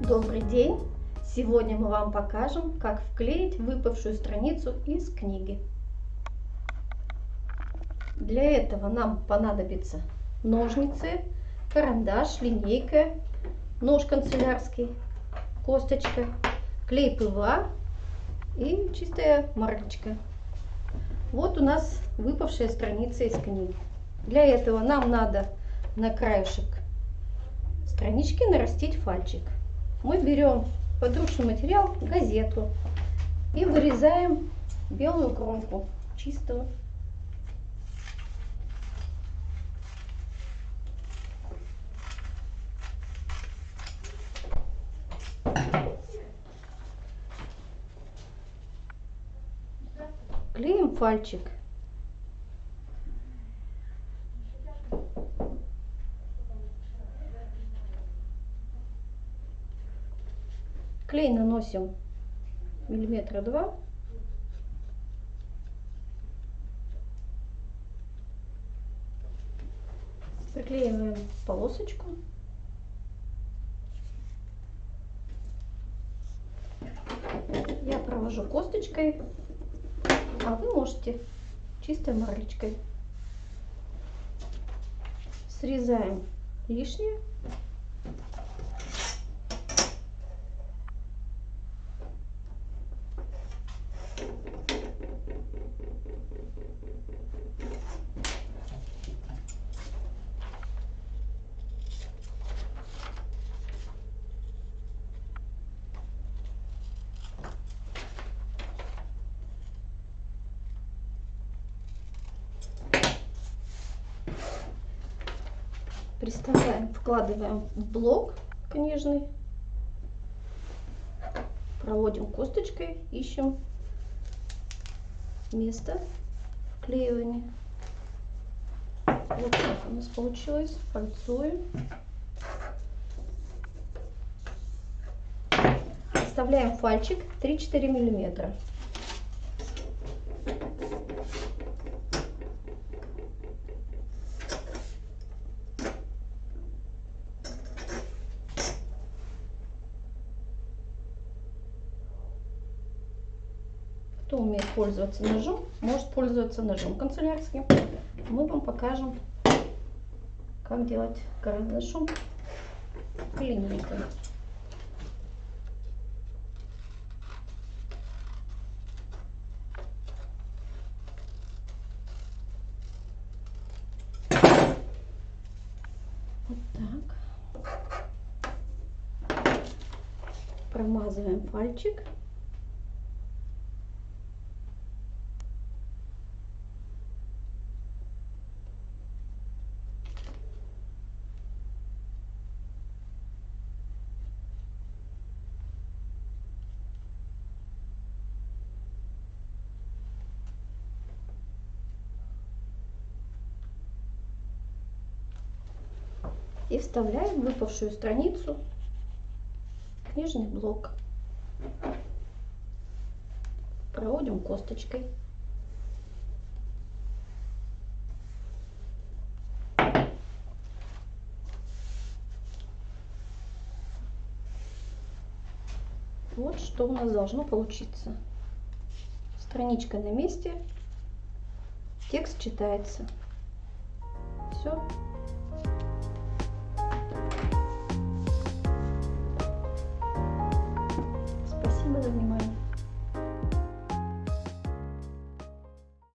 Добрый день! Сегодня мы вам покажем, как вклеить выпавшую страницу из книги. Для этого нам понадобится ножницы, карандаш, линейка, нож канцелярский, косточка, клей ПВА и чистая марлечка. Вот у нас выпавшая страница из книги. Для этого нам надо на краешек странички нарастить фальчик. Мы берем подручный материал, газету, и вырезаем белую кромку чистую. Клеим фальчик. Клей наносим миллиметра 2. Приклеиваем полосочку. Я провожу косточкой, а вы можете чистой марлечкой. Срезаем лишнее. Приставляем, вкладываем в блок книжный, проводим косточкой, ищем место вклеивания. Вот так у нас получилось. Фальцуем. Вставляем фальчик 3-4 миллиметра. Кто умеет пользоваться ножом, может пользоваться ножом канцелярским. Мы вам покажем, как делать карандашом и линейкой. Вот так. Промазываем пальчик. И вставляем выпавшую страницу в книжный блок. Проводим косточкой. Вот что у нас должно получиться. Страничка на месте, текст читается. Все. Спасибо за внимание.